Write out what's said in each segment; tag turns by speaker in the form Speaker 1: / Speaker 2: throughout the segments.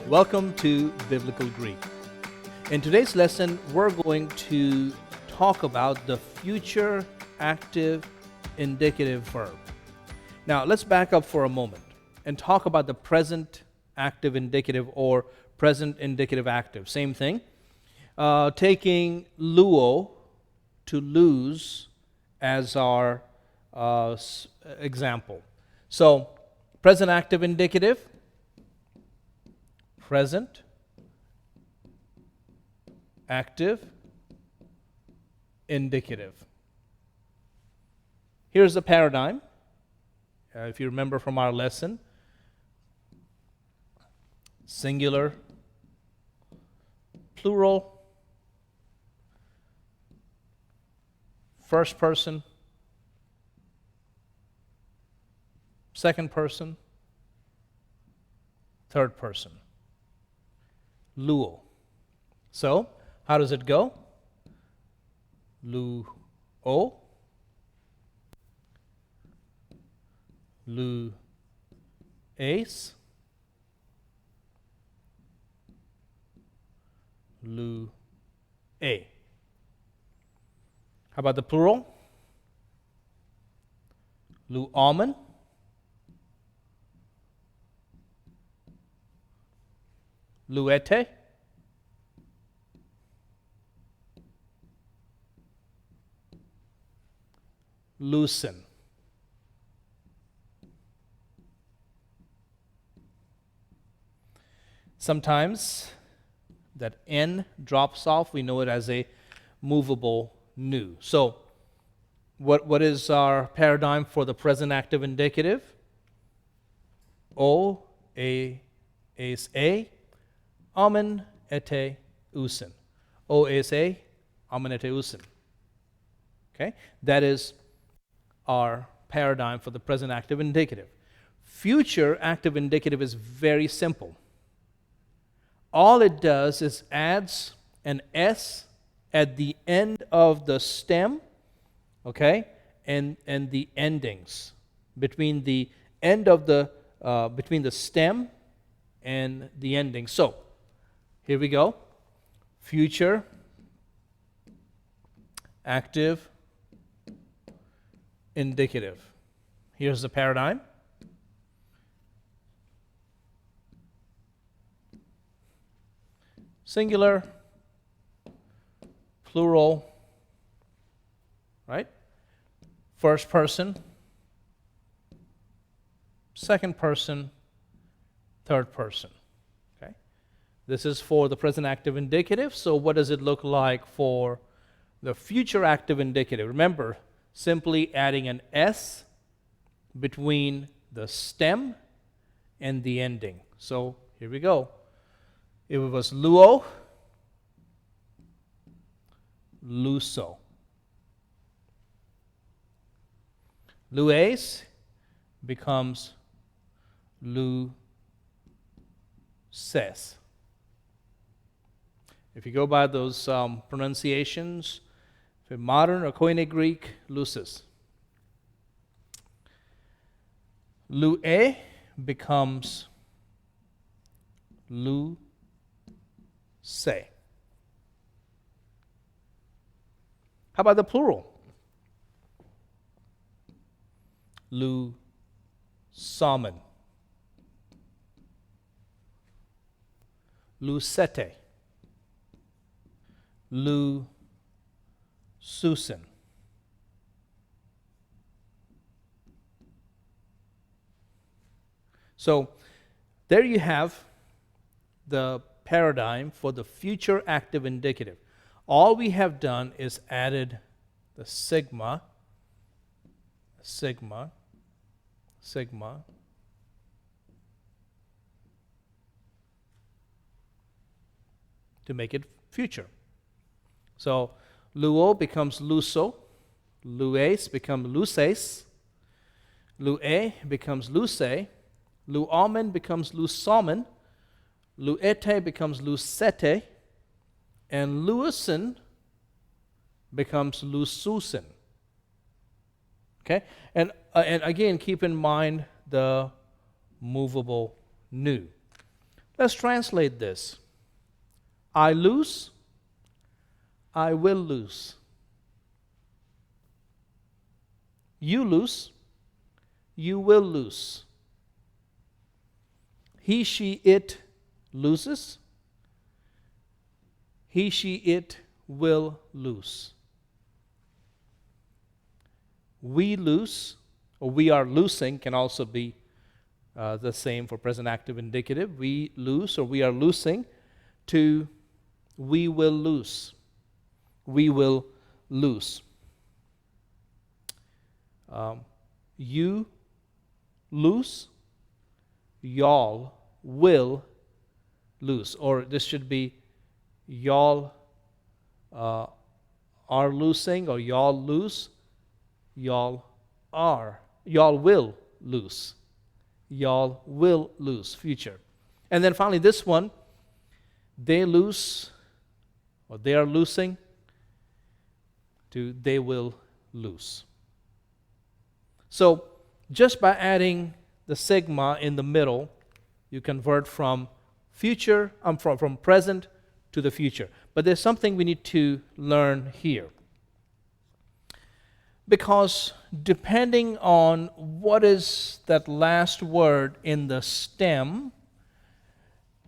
Speaker 1: Welcome to Biblical Greek. In today's lesson, we're going to talk about the future active indicative verb. Now, let's back up for a moment and talk about the present active indicative or present indicative active. Same thing. Taking luo, to lose, as our example. So, present active indicative, present active indicative. Here's the paradigm. If you remember from our lesson, singular, plural, first person, second person, third person. Luo. So, how does it go? Luo, lues, lue. How about the plural? Luomen, luete, loosen. Sometimes that N drops off. We know it as a movable nu. So, what is our paradigm for the present active indicative? O, es a, amen, ete, usen. O, es a, amen, ete, usen. Okay? That is our paradigm for the present active indicative. Future active indicative is very simple. All it does is adds an S at the end of the stem, okay, and the endings between the end of the between the stem and the ending. So here we go. Future active indicative. Here's the paradigm. Singular, plural, right? First person, second person, third person. Okay? This is for the present active indicative. So what does it look like for the future active indicative? Remember, simply adding an S between the stem and the ending. So here we go. If it was luo, luso. Lues becomes luses. If you go by those pronunciations, for modern or Koine Greek, lucis. Lue becomes lu. Say. How about the plural? Lusamen, lucete, lususen. So there you have the paradigm for the future active indicative. All we have done is added the sigma, to make it future. So luo becomes luso, lues becomes luces, lue becomes luce, luomen becomes lusomen, luete becomes lucete, and luusen becomes lususen. Okay? And again, keep in mind the movable nu. Let's translate this. I lose, I will lose. You lose, you will lose. He, she, it loses. He, she, it will lose. We lose, or we are losing, can also be the same for present active indicative. We lose, or we are losing, to we will lose. We will lose. You lose, y'all will lose. Or this should be y'all are losing, or y'all lose, y'all will lose. Y'all will lose, future. And then finally this one, they lose, or they are losing, to they will lose. So just by adding the sigma in the middle, you convert from future, from present to the future. But there's something we need to learn here. Because depending on what is that last word in the stem,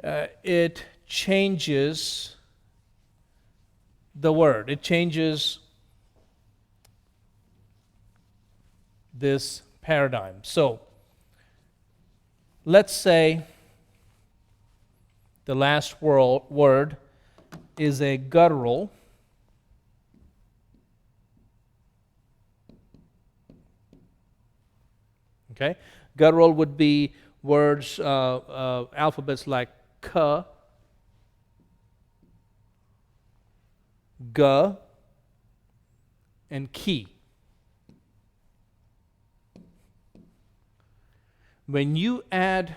Speaker 1: it changes the word. It changes this paradigm. So let's say the last word is a guttural. Okay, guttural would be words, alphabets like k, g, and ki. When you add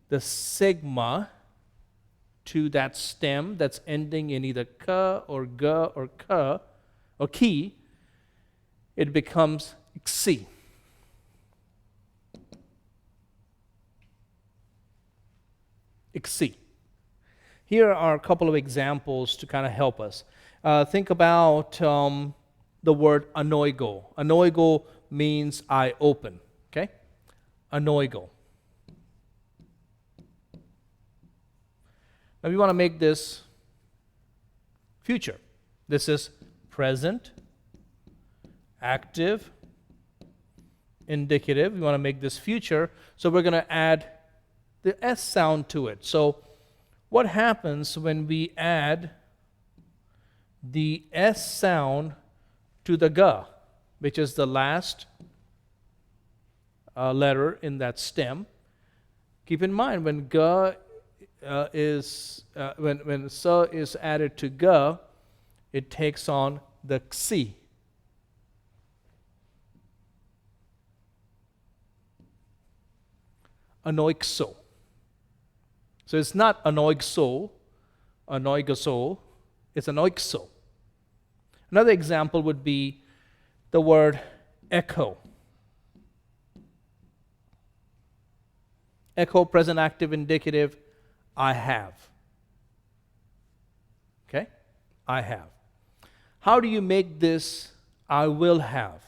Speaker 1: the sigma to that stem that's ending in either k or g or k or ki, it becomes xi. Xi. Here are a couple of examples to kind of help us. Think about the word anoigo. Anoigo means I open. Okay? Anoigo. Now we want to make this future. This is present, active, indicative. We want to make this future, so we're going to add the S sound to it. So what happens when we add the S sound to the G, which is the last letter in that stem? Keep in mind, when G when S is added to G, it takes on the Xi. Anoixo. So it's not anoixo, anoigoso, it's anoixo. Another example would be the word echo. Echo, present active indicative, I have. Okay? I have. How do you make this I will have?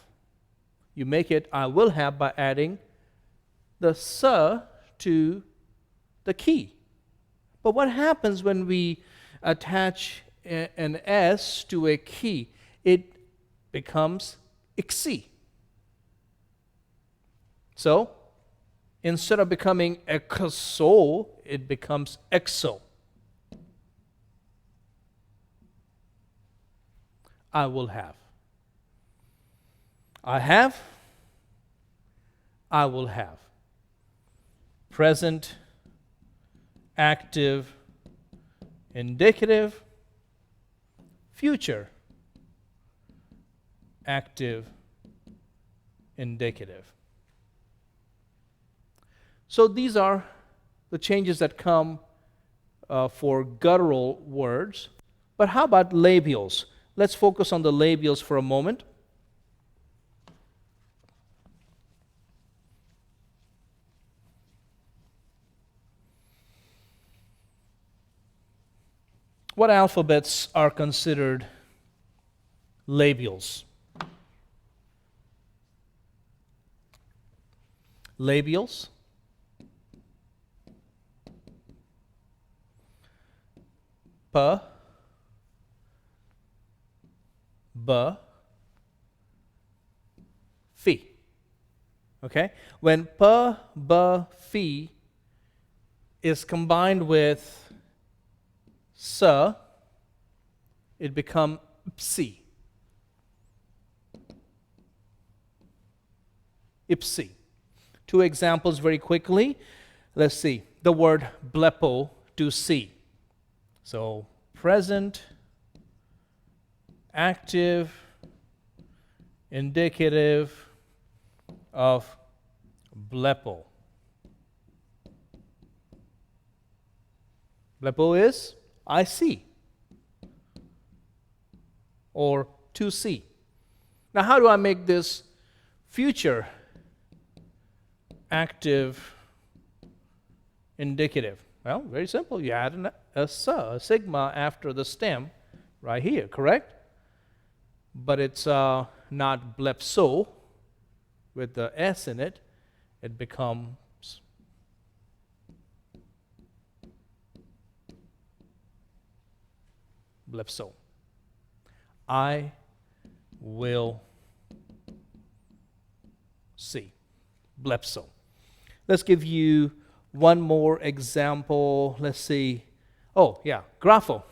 Speaker 1: You make it I will have by adding the S to the ki. But what happens when we attach an S to a ki? It becomes xi. So, instead of becoming exo, it becomes exo. I will have. I have. I will have. Present, active, indicative, future, active, indicative. So these are the changes that come for guttural words. But how about labials? Let's focus on the labials for a moment. what alphabets are considered labials? Labials. P, B, Phi. Okay? When P, B, Phi is combined with S, it becomes Psi. Ipsi. Two examples very quickly. Let's see. The word blepo, to see. So present, active, indicative of blepo. Blepo is I see or to see. Now, how do I make this future active indicative? Well, very simple. You add a sigma after the stem right here, correct? But it's not blepso with the S in it. It becomes blepso. I will see. Blepso. Let's give you one more example. Let's see. Oh, yeah, grapho.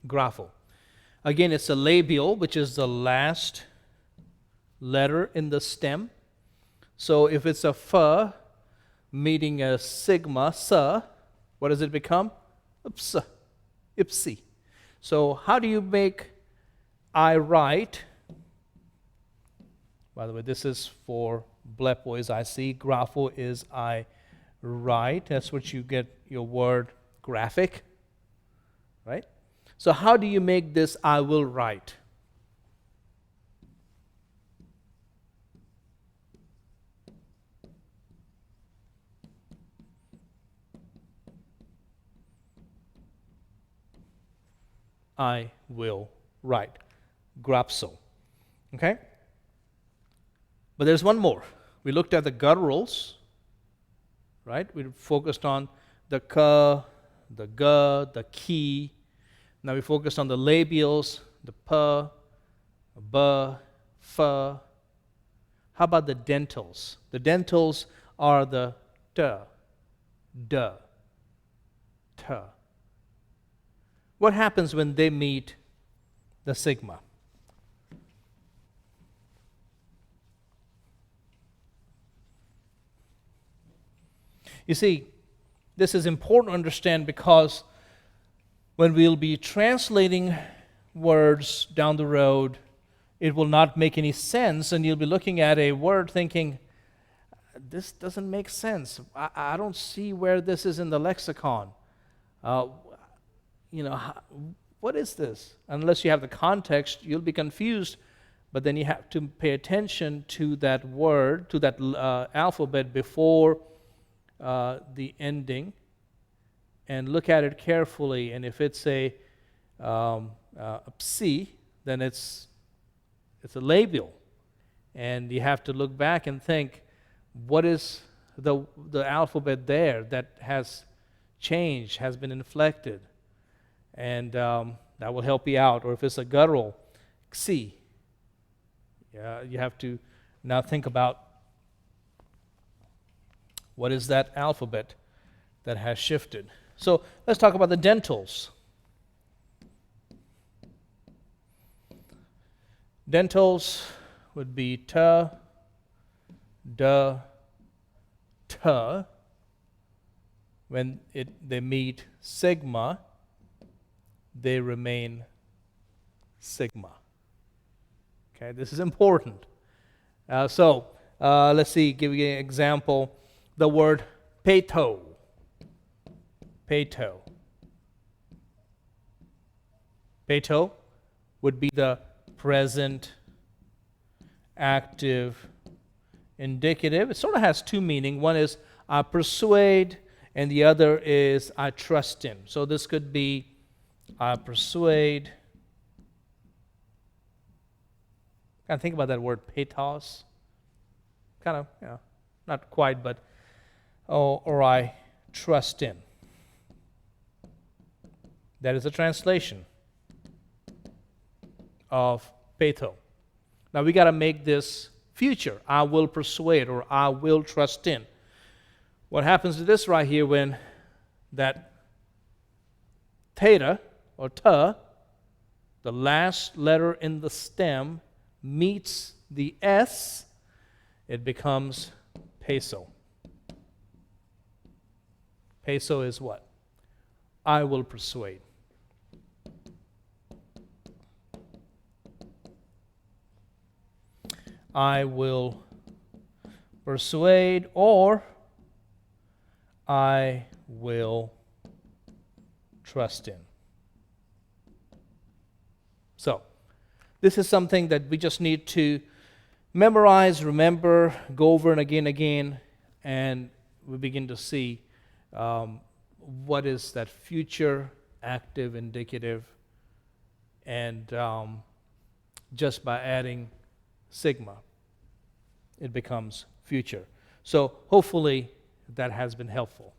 Speaker 1: Grapho. Again, it's a labial, which is the last letter in the stem. So if it's a F meeting a sigma, sa, what does it become? Ipsa. Ipsi. So how do you make I write? By the way, this is for blepo is I see, grapho is I write. That's what you get your word graphic, right? So how do you make this I will write? I will write. Grapso. Okay? But there's one more. We looked at the gutturals, right? We focused on the k, the g, the ki. Now we focused on the labials, the p, b, f. How about the dentals? The dentals are the t, d, t. What happens when they meet the sigma? You see, this is important to understand because when we'll be translating words down the road, it will not make any sense, and you'll be looking at a word thinking, this doesn't make sense. I don't see where this is in the lexicon. What is this? Unless you have the context, you'll be confused, but then you have to pay attention to that word, to that alphabet before the ending, and look at it carefully. And if it's a psi, then it's a labial, and you have to look back and think, what is the alphabet there that has changed, has been inflected, and that will help you out. Or if it's a guttural, xi, you have to now think about what is that alphabet that has shifted. So let's talk about the dentals. Dentals would be ta, da, ta. When they meet sigma, they remain sigma. Okay, this is important. So let's see, give you an example. The word peto. Peto. Peto would be the present, active, indicative. It sort of has two meanings. One is I persuade, and the other is I trust in. So this could be I persuade. Kind of think about that word pathos. Kind of, not quite, but or I trust in. That is a translation of patho. Now we got to make this future. I will persuade or I will trust in. What happens to this right here when that theta or ta, the last letter in the stem, meets the S, it becomes peso. Peso is what? I will persuade. I will persuade, or I will trust in. So, this is something that we just need to memorize, remember, go over and again, and we begin to see what is that future, active, indicative, and just by adding sigma, it becomes future. So hopefully that has been helpful.